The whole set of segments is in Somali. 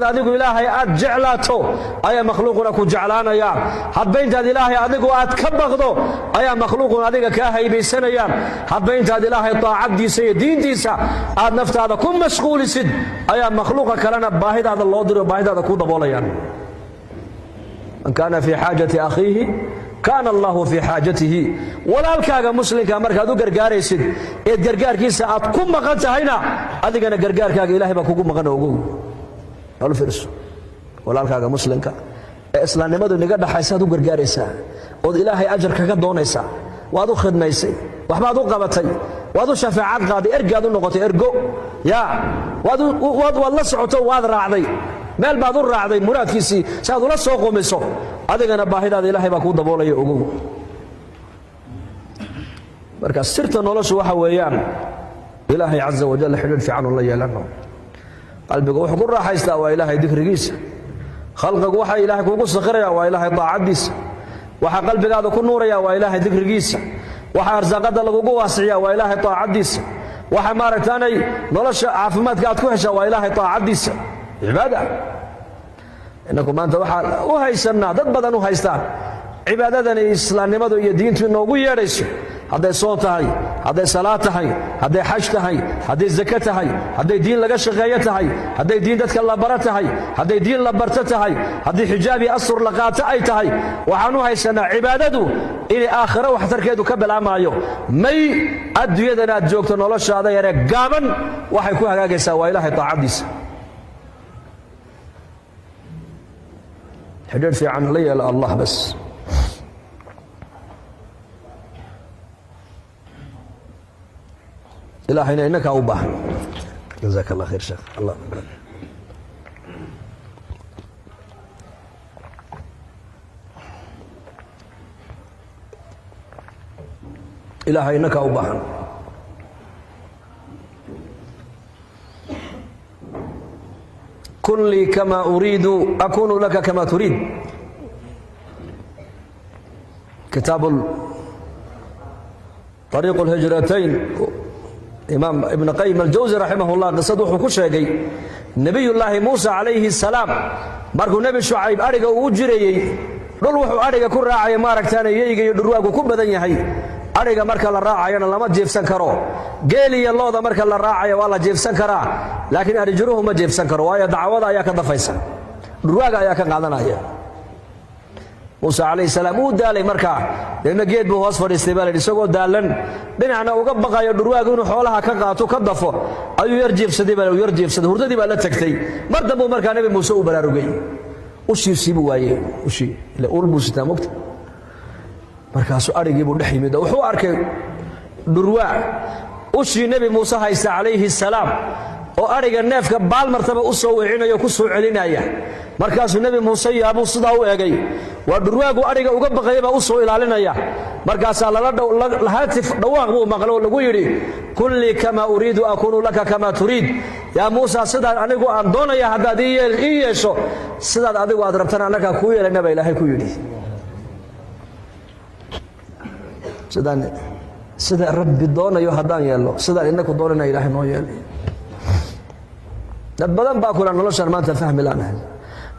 adigu ilaahay aad jeclaato ayaa makhluuquna ku jeclaanayaan hadba intaad ilaahay adigu aad ka baqdo ayaa makhluuquna adiga ka haybaysanayaan hadba intaad ilaahay taacadiisa iyo diintiisa aad naftaada ku mashquulisid ayaa makhluuqa kalena baahidaada loo diro baahidaada ku daboolayaan man kana fi haajati akhihi kana Allahu fi haajatihi walaalkaaga muslimka markaad u gargaaraysid ee gargaarkiisa aad ku maqan tahayna adigana gargaarkaaga ilaahay baa kugu maqan ogow الفرس walaalkaaga muslimka ee islaamnimadu niga dhaxaysa u gargaaraysa oo ilaahay ajar kaga doonaysa waad u khidmaysay waxbaad u qabatay waad u shafaacad qaaday ergaad u noqotay ergo ya waad la socoto waad raacday meel baad u raacday muraadkiisi saad ula soo qomiso adigana baahidaada ilaahay baa ku daboolaya ogow marka sirta noloshu waxa weeyaan ilaahay azza wa jalla xidhiidh fiican la yeelano qalbiga wuxuu ku raaxaystaa waa ilaahay dhikrigiisa khalqigu waxa ilaahay kugu sakhiraya waa ilaahay taacadiisa waxa qalbigaada ku nuuraya waa ilaahay dhikrigiisa waxa arsaaqada lagu waasiyaa waa ilaahay taacadiisa waxa maaragtaanay nolosha caafimaadka aad ku heshaa waa ilaahay taacadiisa cibaada inaku maanta waxa u haysanaa dad badan u haystaan cibaadadan islaamnimadu iyo diintu noogu yeedhayso hadday soon tahay hadday salaad tahay hadday xaj tahay hadday zakat tahay hadday diin laga shaqeeyo tahay hadday diin dadka la baro tahay hadday diin la barto tahay hadday xijaabi asr la qaato ay tahay waxaan u haysanaa cibaadadu in aakhira wax tarkeedu ka bilaamayo may adduunyada aad joogto noloshaada yare gaaban waxay ku hagaagaysaa waa ilaahay taacadiisa xidhiidh fiican la yeelo allah bas إلهنا إنك أوبا جزاك الله خير شيخ الله أكبر إلهي إنك أوبا كن لي كما أريد أكون لك كما تريد كتاب طريق الهجرتين إمام ابن قيم الجوزي رحمه الله قصده ku sheegay nabiyullaahi Muusa alayhi salaam markuu nabi Shuayb ariga uu jirayay dhul wuxuu ariga ku raacay maaragtaan iyaga iyo dhurwaagu ku badan yahay ariga marka la raacayna lama jeefsan karo geeliya looda marka la raacayo waa la jeefsan karaa laakiin arijuruhu ma jeefsan karo waayo dacwada ayaa ka dafaysa dhurwaaga ayaa ka qaadanaya Muusa alayhi salaam uu daalay marka geed buu hoos fadhiistay baa isagoo daalan dhinacna uga baqayo dhurwaaga inuu xoolaha ka qaato ka dafo ayuu yar jeefsaday hurdadii baa la tagtay mar dambe marka nabi Muusa uu baraarugay ushiisiibu waaye ila ulbu sitaa mugta markaas arigii buu dhaximid wuxuu arkay dhurwaa ushii nabi Muusa haysta alayhi salaam oo ariga neefka baal martaba u soo wicinayo ku soo celinaya markaas nabi Muusa yaabo sida uu eegay waa dhurwaagu ariga uga baqayba u soo ilaalinaya markaas la haatif dhawaaq buu maqlo lagu yiri kulli kama uriidu akunu laka kama turid ya Muusa sida anigu aan doonaya hadaad ii yeesho sida adigu aad rabtana anaka ku yeelanaba ilaahay ku yiri sida rabbi doonayo hadaan yeelo sida inaku doonana ilaahay noo yeelay dad badan baa kula noloshan maanta fahmi laanahay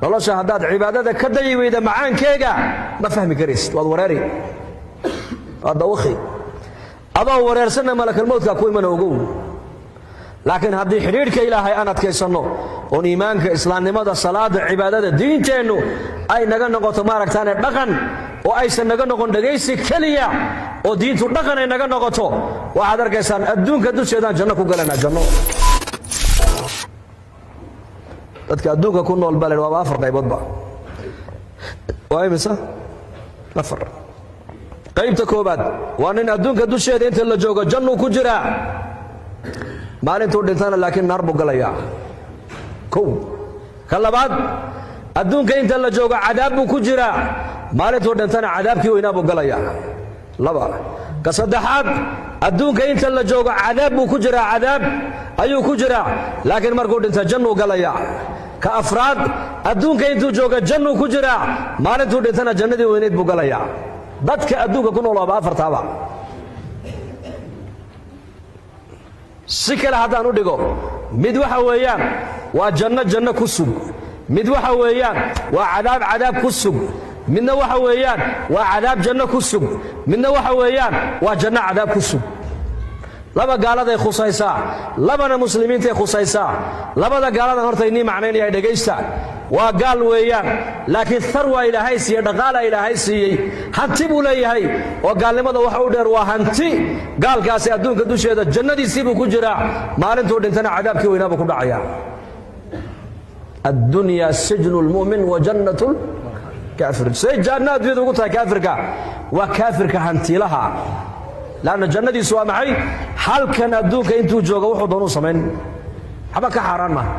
nolosha hadaad cibaadada ka dayweeda macaankeyga ma fahmi karaysid waad wareeri waad dawqi adoo wareersana malakal mawdka ku iman ogow laakiin haddii xiriirka ilaahay aan adkaysano oo iimaanka islaamnimada salaada cibaadada diinteenu ay naga noqoto maaragtaan dhaqan oo aysan naga noqon dhageysi kaliya oo diintu dhaqan ay naga noqoto waxaad arkaysaan adduunka dusheeda janno ku galana janno dadka adduunka ku nool baa waa afar qayboodba waa imisa afar qaybta koobaad waa nin adduunka dusheeda inta la joogo janno ku jira maalintuu dhintana laakiin naar buu galayaa kow ka labaad adduunka inta la joogo cadaab buu ku jira maalintuu dhintana cadaabkii weynaa buu galayaa laba ka saddexaad adduunka inta la joogo cadaab buu ku jira cadaab ayuu ku jira laakiin markuu dhinta jannu galaya ka afraad adduunka intuu jooga jannu ku jira maalintuu dhintana jannadii weyneed buu galaya dadka adduunka ku nool waa afartaaba si kale haddaan u dhigo mid waxa weeyaan waa janno ku sug mid waxa weeyaan waa cadaab ku sug, midna waxa weeyaan waa cadaab janno ku sug, midna waxa weeyaan waa janno cadaab ku sug. laba gaaladay khusaysaa, labana muslimiintay khusaysaa. labada gaaladan horta inii macnaynaya dhegaysta. waa gaal weeyaan, laakiin tharwa ilaahay siiyey, dhaqaala ilaahay siiyey, hanti buu leeyahay, oo gaalnimada waxa u dheer waa hanti. gaalkaasi adduunka dusheeda jannadiisii buu ku jiraa, maalintuu dhintana cadaabkii weynaa buu ku dhacayaa. addunya sijnu lmu'min wa jannatu lkaafir. say janno adduunyada ugu tahay kaafirka? waa kaafirka hantiilaha. laanna jannadiisu waa maxay? halkan adduunka intuu jooga wuxuu doonuu samayn, waxba ka xaaraan maaha.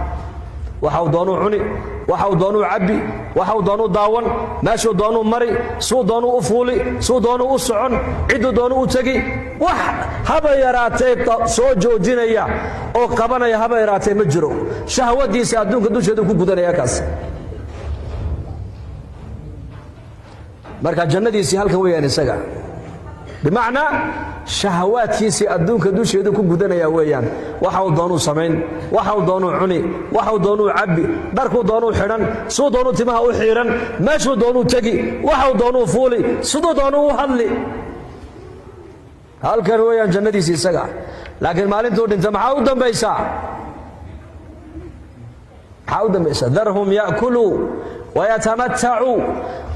waxa uu doonuu cuni, waxa uu doonuu cabbi, waxa uu doonuu daawan, meeshuu doonuu mari, suu doonuu u fuuli, suu doonuu u socon, cidduu doonuu u tegi. wax haba yaraatee soo joojinaya oo qabanaya haba yaraatee ma jiro. shahwadiisa adduunka dusheedu ku gudanaya kaas. marka jannadiisii halkan weeyaan isaga, bimacnaa shahawaadkiisii adduunka dusheedu ku gudanaya weeyaan. waxa uu doonuu samayn, waxa uu doonuu cuni, waxa uu doonuu cabbi, dharkuu doonuu xidhan, suu doonuu timaha u xiiran, meeshuu doonuu tegi, waxa uu doonuu fuuli, siduu doonuu u hadli. halkan weeyaan jannadiisii isaga. laakiin maalintuu dhinta maxaa u dambaysaa? maxaa u dambaysaa? darhum ya'kuluu wayatamatacuu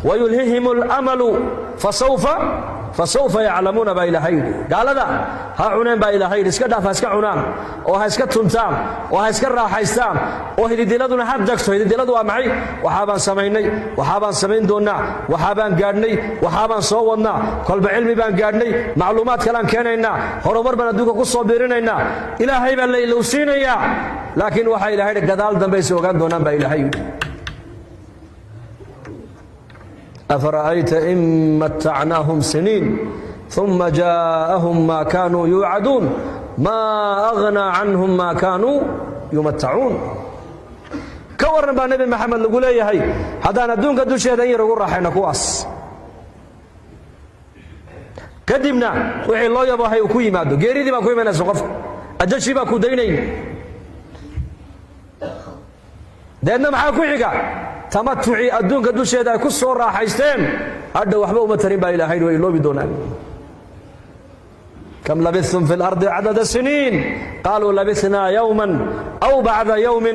wayulhihim alamalu fasawfa yaclamuuna baa ilaahay yidhi. gaalada ha cuneen baa ilaahay yidhi. iska dhaaf, ha iska cunaan, oo ha iska tuntaan, oo ha iska raaxaystaan, oo hididiladuna ha degto. hididiladu waa maxay? waxaabaan samaynay, waxaabaan samayn doonnaa, waxaabaan gaadhnay, waxaabaan soo wadnaa, kolba cilmi baan gaadhnay, macluumaad kalaan keenaynaa, horumar baan adduunka ku soo biirinaynaa, ilaahay baa la ilowsiinayaa. laakiin waxaa ilahay yidhi gadaal dambaysa ogaan doonaan baa ilaahay yidhi. أفرأيت إن متعناهم سنين ثم جاءهم ما كانوا يوعدون ما أغنى عنهم ما كانوا يمتعون. كورن بقى نبي محمد لقول لي هي هذا ندونك دوش هذا يرجع راح نكواس كدمنا وحي الله يبغى هي وكوي مادو غيري دي ما كوي من السقف أجل ما كودينين ده معاه كوي حاجة تمتعي أدونك دوش هذا كسر راح يستم هذا وحبه ومترين بقى إلى هيد ويلو بدونه. كم لبثتم في الأرض عدد السنين قالوا لبثنا يوما أو بعد يوم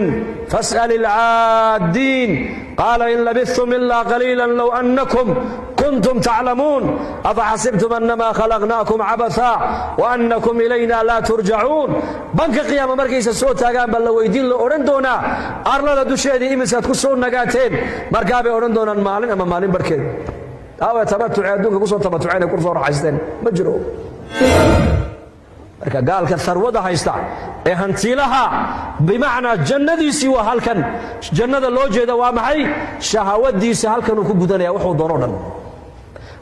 فاسأل العادين قال إن لبثتم إلا قليلا لو أنكم كنتم تعلمون أفحسبتم أنما خلقناكم عبثا وأنكم إلينا لا ترجعون. بنك قيامة مركز الصوت قام بل لو يدين لأورندونا أرلا دوشيدي إمسات كسون نقاتين مركابي أورندونا المالين أما مالين بركين أو يتمتع يدونك كسون تمتعين كل صور حاجتين مجرو. marka gaalka sarwada haysta ee hantiilaha bimacna jannadiisi waa halkan. jannada loo jeeda waa maxay? shahawadiisa halkan uu ku gudanaya wuxuu doono dhan,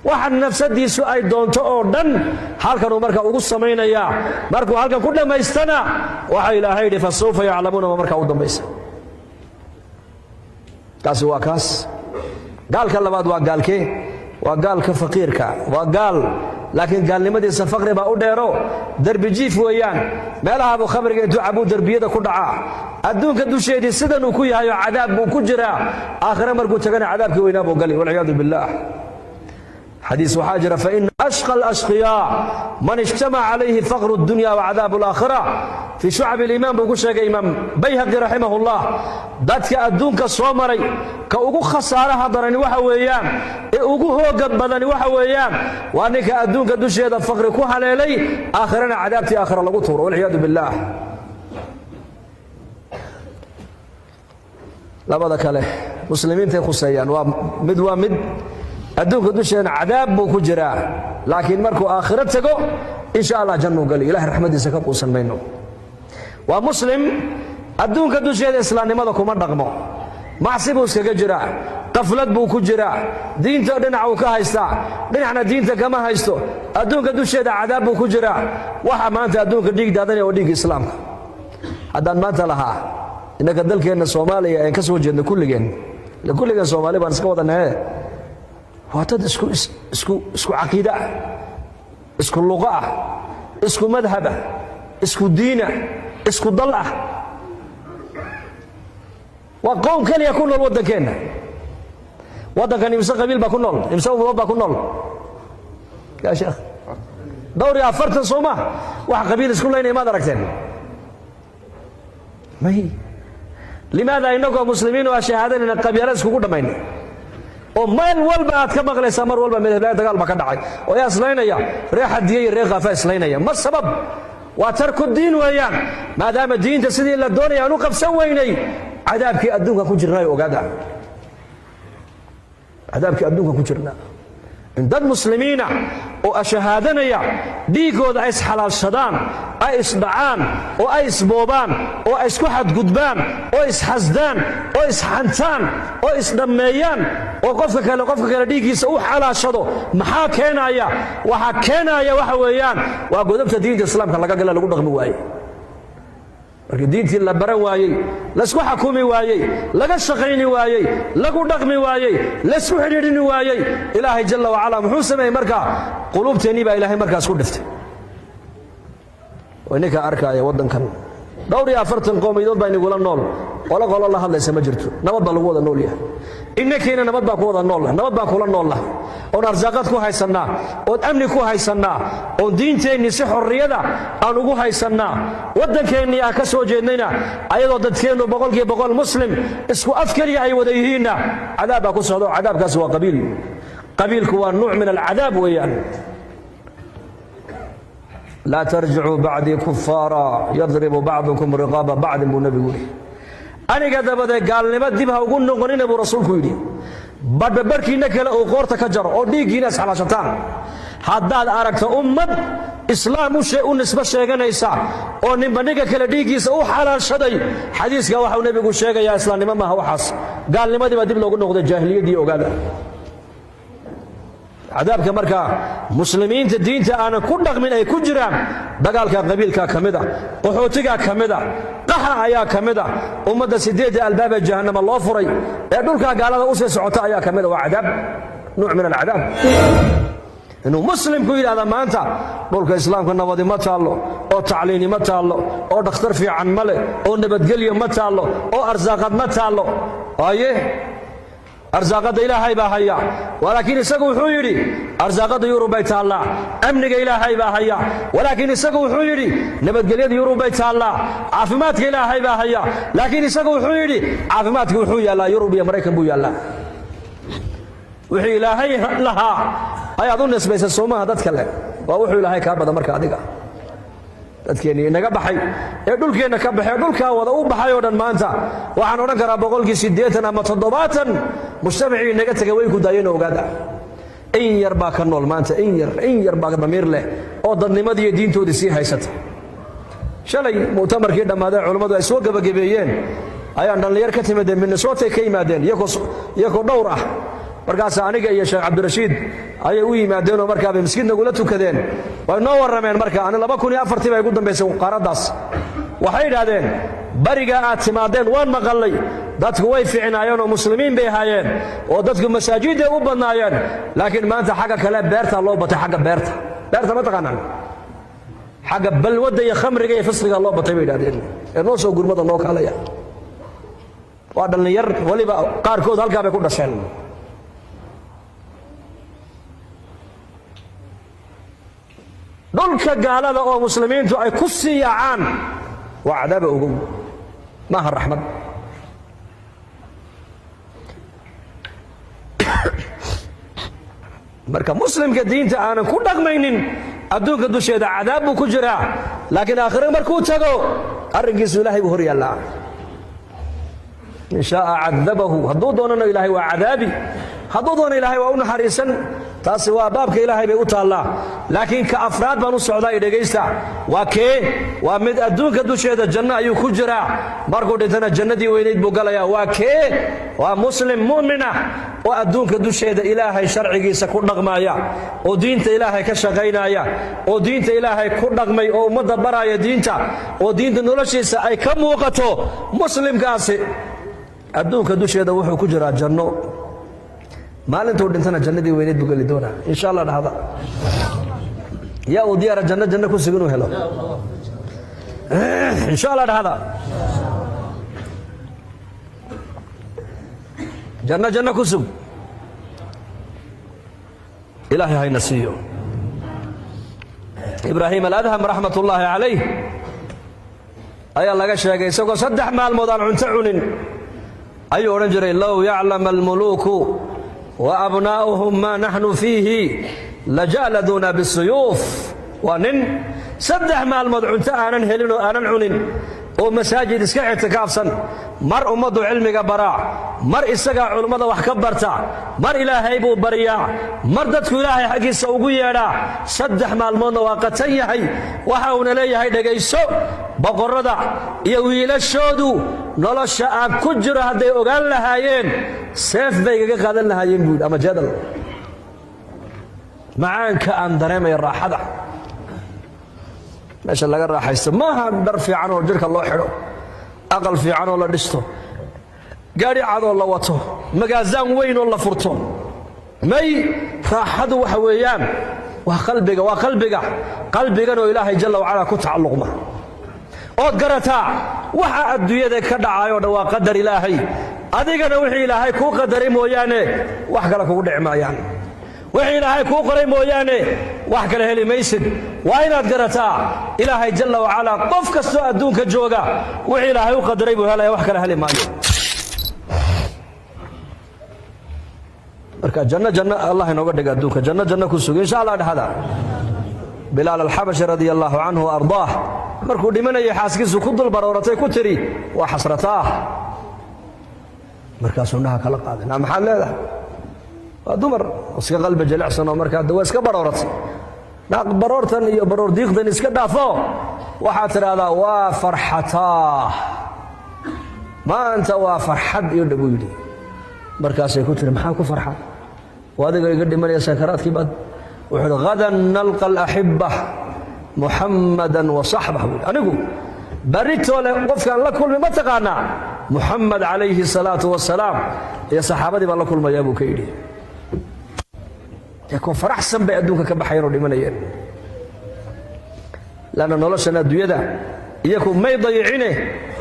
waxa nafsadiisu ay doonto oo dhan halkan uu marka ugu sameynaya. markuu halkan ku dhameystana waxa ilaahay yidhi fasawfa yaclamuuna marka u dambaysa. kaasi waa kaas. gaalka labaad waa gaalkee? waa gaalka faqiirka. waa gaal laakiin gaalnimadiisa faqri baa u dheero darbi jiif weeyaan. meelaha buu khamriga intuu cabuu darbiyada ku dhacaa. adduunka dusheedii sidan uu ku yahay oo cadaab buu ku jiraa. aakhire markuu tagana cadaabkii weynaa buu gali walciyaadu billaah. xadiis waxaa jira faina ashqa alashqiyaa man ijtamaca calayhi faqru dunya wacadaabu alaakhira. fii shucab aliimaan buu ku sheegay imaam bayhaqi raximahullah. dadka adduunka soo maray ka ugu khasaaraha darani waxa weeyaan ee ugu hooga badani waxa weeyaan waa ninka adduunka dusheeda faqri ku haleelay aakhirana cadaabtii aakhira lagu tuuro walciyaadu billaah. labada kale muslimiintay khuseeyaan. waa mid adduunka dusheena cadaab buu ku jiraa, laakiin markuu aakhiro tago insha allah jannuu gali. ilahay raxmadiisa ka quusan mayno. waa muslim adduunka dusheeda islaamnimada kuma dhaqmo, macsi buu iskaga jiraa, qaflad buu ku jiraa, diinta dhinac uu ka haystaa, dhinacna diinta kama haysto. adduunka dusheeda cadaab buu ku jiraa. waxa maanta adduunka dhiig daadanaya oo dhiigga islaamka. haddaan maanta lahaa innaka dalkeenna soomaaliya aan ka soo jeedno kulligeen soomaali baan iska wadanahe, waa dad isku caqiida ah, isku luqa ah, isku madhab ah, isku diin ah, isku dal ah. وقوم كل يكون الودن كنا ودن كان يمسك قبيل بكونول يمسك وضب بكونول يا شيخ دوري أفرت الصومة واحد قبيل سكول لين ما دركتين ما هي لماذا إنكم مسلمين وشهادين إن القبيلة سكول دمين وما الولبة كما قال سمر ولبة من البلاد قال ما كان داعي ويا سلينا يا ريح الدين ريح فاس سلينا يا ما السبب وترك الدين ويان ما دام الدين تسدي إلا الدنيا نوقف سويني عذابك أدوك كجرنا وقادا عذابك أدوك كجرنا إن دد مسلمين وأشهادنا يا ديكود أيس حلال شدان أيس دعان وأيس بوبان وأيس كحد قدبان وأيس حزدان وأيس حنتان وأيس دميان وقفك ديكي سوح على شدو محا كينا يا وحا كينا يا وحويان وقدمت دين الإسلام كان لقا قال لقول رغم واي markii diintii la baran waayay la isku xukumi waayay laga shaqeeyni waayay lagu dhaqmi waayay la isku xiriirini waayay ilaahay jalla wa ala muxuu sameeyay marka qulubteeni baa ilaahay markaas ku dhiftay waynaka arkaya wadankan dhowr iyo 40 qowmiyadood baa inagula nool wala qolo la hadlaysa ma jirto nabad baa lagu wada nool yahay innakeena nabad baa ku wada nool nabad baa kula nool lah oo arsaaqad ku haysanaa oo amni ku haysanaa oo diinteeni si xorriyada aan ugu haysanaa wadankeeni aan ka soo jeednayna ayadoo dadkeenu 100% muslim isku afkaliya ay wada yihiin cadaab ku socdo cadaabkaas waa qabiilku waa nooc min alcadaab weeyaan لا ترجعوا بعدي كفارا يضرب بعضكم رقاب بعض النبي يقول أنا قد بدأ قال لي بدي بها وقول نقولين أبو رسول كويدي بعد بركينا كلا أقورت كجر أو ديجي ناس على شتان حداد أركت أمة إسلام شيء نسبة شيء نيسا أو نبنيك كلا ديجي سو حلال شدي حديث قال وحنا بيقول شيء يا إسلام ما هو حاس قال لي ما دي بدي بقول نقول الجاهلية دي وقال عذابك مركا مسلمين الدين أنا كل من أي كجران دقالك قبيلك كمدا وحوتك كمدا قحا يا كمدا أمد سديد الباب جهنم الله فري يقولك قال هذا أسس عطاء يا كمدا وعذاب نوع من العذاب إنه مسلم كويل هذا ما أنت قولك إسلام كنا وضي ما تعلو أو تعليني ما تعلو أو دختر في عن ملء أو نبت قلي ما تعلو أو أرزاقات ما تعلو أيه أرزاقات إلهي باهيا ولكن يسقوا حيري أرزاقات يورو بيت الله أمنك إلهي باهيا ولكن يسقوا حيري نبت قليد يورو بيت الله عافماتك إلهي باهيا لكن يسقوا حيري عافماتك وحويا لا يورو بي أمريكا بويا الله وحي إلهي لها أي أظن نسبة الصومة هذا تكلم ووحي إلهي كابدا مركا ديقا dadkeeni naga baxay dhulkeena ka baxay dhulka wada u baxay oo dhan maanta waxaan oran karaa 80 ama 70 mujtamaci naga tagay way ku daayeen ogaada in yar baa ka nool maanta in yar baa damiir leh oo dadnimadii diintoodii si haysata shalay mu'tamarkii dhamaaday culimadu ay soo gabagabeeyeen ayaan dhalinyar ka timideen Minnesota ka yimaadeen iyagoo dhowr ah markaas aniga iyo Sheekh Cabdirashiid ay u yimaadeen oo markaa miskiin nagu la tukadeen way noo warameen markaa aan 2004 bay ugu dambeysay qaradaas waxay yiraahdeen bariga aad timaadeen waan maqalay dadku way fiicnaayeen oo muslimiin bay haayeen oo dadku masaajida u badnaayeen laakiin maanta xaga kale beerta loo batay xaga beerta ma taqaanaan xaga balwada iyo khamriga iyo fisqiga loo batay bay yiraahdeen noo soo gurmada noo kaalaya waa dhalinyar waliba qaarkood halka bay ku dhasheen dhulka gaalada oo muslimiintu ay ku siiyaan waa cadaab ugu maaha raxmad marka muslimka diinta aanan ku dhaqmaynin adduunka dusheeda cadaab buu ku jiraa laakiin aakhiro markuu tago arrinkiisu ilaahay buu hor yaallaa in shaa cadabahu hadduu doonana ilaahay waa cadaabi hadduu doono ilaahay waa u naxariisan taasi waa baabka ilaahay bay u taallaa laakiin ka afraad baan u socdaa dhegaysta waa kee waa mid adduunka dusheeda janno ayuu ku jiraa markuu dhintana jannadii weynayd buu galayaa waa kee waa muslim mu'mina oo adduunka dusheeda ilaahay sharcigiisa ku dhaqmaya oo diinta ilaahay ka shaqaynaya oo diinta ilaahay ku dhaqmay oo ummadda baraya diinta oo diinta noloshiisa ay ka muuqato muslimkaasi adduunka dusheeda wuxuu ku jiraa janno maalintuu dhintana jannadii weynayd buu gali doonaa insha Allah dhahda yaa u diyaar janno ku sugan helo insha Allah dhahda janno janno ku sug ilaahay hayna siiyo. ibraahim aladham raxmatullaahi calayh ayaa laga sheegay isagoo 3 maalmood aan cunto cunin ayuu odhan jiray low yaclama almuluuku wa abnaa'uhum maa naxnu fiihi laja'laduuna bisuyuuf. waa nin 3 maalmood cunto aanan helin oo aanan cunin oo masaajid iska ictikaafsan, mar ummaddu cilmiga baraa, mar isagaa culummada wax ka barta, mar ilaahay buu baryaa, mar dadku ilaahay xaggiisa ugu yeedhaa. 3 maalmoodna waa qatan yahay. waxa uuna leeyahay dhegayso, boqorrada iyo wiilashoodu nolosha aan ku jiro hadday ogaan lahaayeen seef bay igaga qaadan lahaayeen buud ama jadal. macaanka aan dareemaya raaxada meesha laga raaxaysto maaha dhar fiican oo jirka loo xidho, aqal fiican oo la dhisto, gaadhi cad oo la wato, magaasaan weyn oo la furto. may raaxadu waxa weeyaan waa qalbigan oo ilaahay jalla wacalaa ku tacalluqma ood garataa waxa adduunyada ka dhacayo dhan waa qadar ilaahay. adigana wixii ilaahay kuu qadaray mooyaane wax kale kugu dhici maayaan. wixii ilaahay kuu qoray mooyaane wax kale heli maysid. waa inaad garataa ilaahay jalla wacalaa qof kastoo adduunka jooga wixii ilaahay u qadaray buu helaya, wax kale heli maayo. marka janno allah inooga dhiga adduunka, janno ku suga insha allah. dhahada bilaal alxabashi radia allahu canhu ardaah markuu dhimanayay xaaskiisu ku dul barooratay ku tiri waa xasrataah. markaasuu indhaha kala qaaday, naa maxaad leedahay? waa dumar iska qalbi jilicsan oo markaa waa iska barooratay. baroortan iyo baroor diiqdan iska dhaafo waxaad tidhaahdaa waa farxataa, maanta waa farxad iyo dhabu yidhi. markaasay ku tiri maxaa ku farxa? waa adiga iga dhimanaya sakaraadkii baad. wuxuu yidhi hadan nalqa alaxibba muxammadan wa saxbah. anigu baritoole qofkaan la kulmi ma taqaanaa muxamed calayhi salaatu wasalaam iyo saxaabadii baan la kulmayaa buu ka yidhi. ko faraxsan bay adduunka ka baxayeen oo dhimanayeen. lanna noloshan adduunyada iyaku may dayicine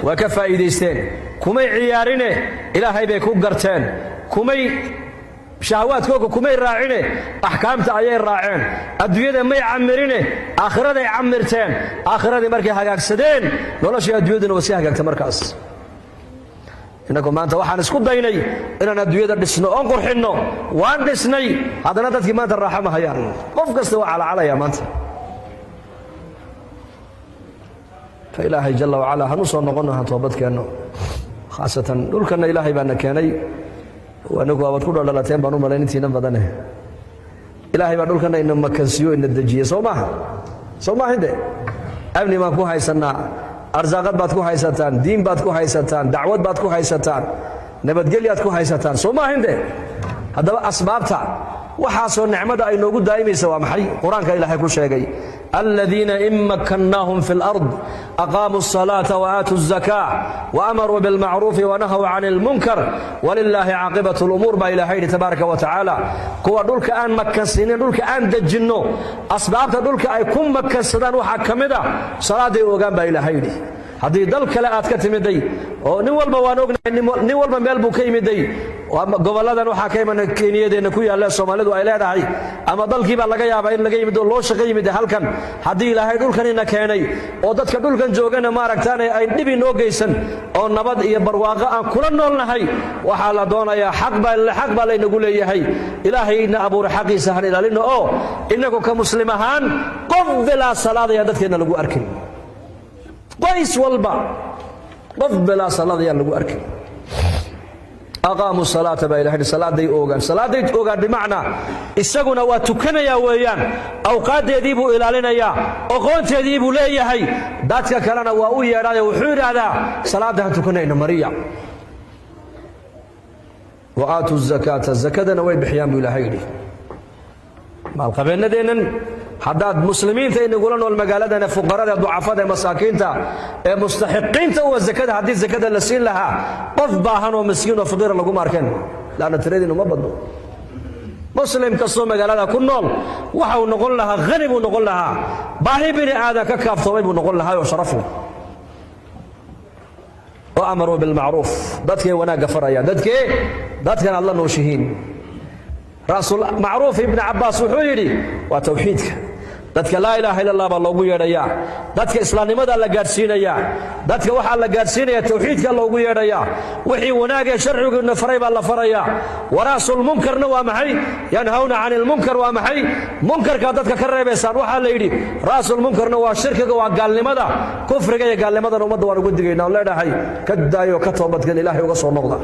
waa ka faa'iidaysteen, kumay ciyaarine ilaahay bay ku garteen, shahawaadkooga kumay raacine axkaamta ayay raaceen. adduunyada may camirine aakhiraday camirteen. aakhiradii markay hagaagsadeen noloshii adduunyaduna waa sii hagaagta. markaas innagu maanta waxaan isku daynay inaan adduunyada dhisno oon qurxinno, waan dhisnay, haddana dadkii maanta raaxa ma hayaan. qof kasta waa calacalaya maanta. fa ilaahay jalla wacalaa hanu soo noqonno, han toobadkeenno. khaasatan dhulkanna ilaahay baana keenay, anigu waabad ku dhaldhalateen baan u malayn intiina badane. ilaahay baa dhulkanna ina makansiyo ina dejiye, soo maaha de amni baan ku haysannaa, arsaaqad baad ku haysataan, diin baad ku haysataan, dacwad baad ku haysataan, nabadgelyaad ku haysataan, soo maahinde. haddaba asbaabta waxaasoo nicmada ay noogu daa'imaysa waa maxay? qur-aanka ilaahay ku sheegay aladiina in makkannaahum fi lard aqaamuu الصalaata waatuu الzakaa waamaruu bilmacruufi wanahaw can اlmunkar walilaahi caaqibatu اlumuur baa ilahay yidhi tabaaraka wa tacaala. kuwa dhulka aan makansiinin, dhulka aan dejinno, asbaabta dhulka ay ku makansadaan waxaa ka mid a salaaday ogaan baa ilaahay yidhi. haddii dal kale aad ka timiday oo nin walba waan ognahay, nin walba meel buu ka yimiday. gobolladan waxaa ka iman keniyadeenna ku yaalla soomaalidu ay leedahay, ama dalkii baa laga yaabaa in laga yimid oo loo shaqo yimid halkan. haddii ilaahay dhulkanina keenay oo dadka dhulkan joogana maaragtaane ay dhib inoo geysan oo nabad iyo barwaaqo aan kula noolnahay, waxaa la doonayaa xaq baa laynagu leeyahay. ilaahayna abuuray xaqiisa han ilaalino oo innagu ka muslim ahaan qof bilaa salaadaya dadkeenna lagu arkin. qoys walba qof bilaa salaad ayaan lagu arkin. aqaamuu salaata baa ilahay salaaday ogaan bimacnaa isaguna waa tukanayaa weeyaan, awqaaddeedii buu ilaalinayaa, aqoonteedii buu leeyahay. dadka kalena waa u yeedhaayo wuxuu yidhaahdaa salaadda ha tukanayna mariya. wa aatuu zakaata, zakadana way bixiyaan buu ilaahay yidhi. maalqabeennadeennan haddaad muslimiinta inagula nool magaaladan fuqarada, ducafada, masaakiinta ee mustaxiqiinta uwa zakada, haddii zakada la siin lahaa qof baahan oo miskiin oo faqiira laguma arkeen. laanna tiradiinu ma badno. muslim kastoo magaalada ku nool waxa uu noqon lahaa hani buu noqon lahaa, baahi bini aadan ka kaaftoomay buu noqon lahaa oo sharaf leh. wa وأمروا بالمعروف دتك وانا غفر يا دتك الله نوشهين رأس معروف ابن عباس وحيري وتوحيدك dadka laa ilaaha illa allah baa loogu yeedhayaa dadka islaamnimada la gaarsiinayaa dadka waxa la gaarsiinayaa tawxiidka loogu yeedhayaa wixii wanaag ee sharcigu faray baa la farayaa waraasul munkarna waa maxay yanhauna 'anil munkar waa maxay munkarka dadka ka reebaysan waxa la yiri raasul munkarna waa shirkiga waa gaalnimada kufriga iyo gaalnimada ummadda waan ugu digaynaa leedahay ka daayo ka toobadkan ilaahay uga soo noqda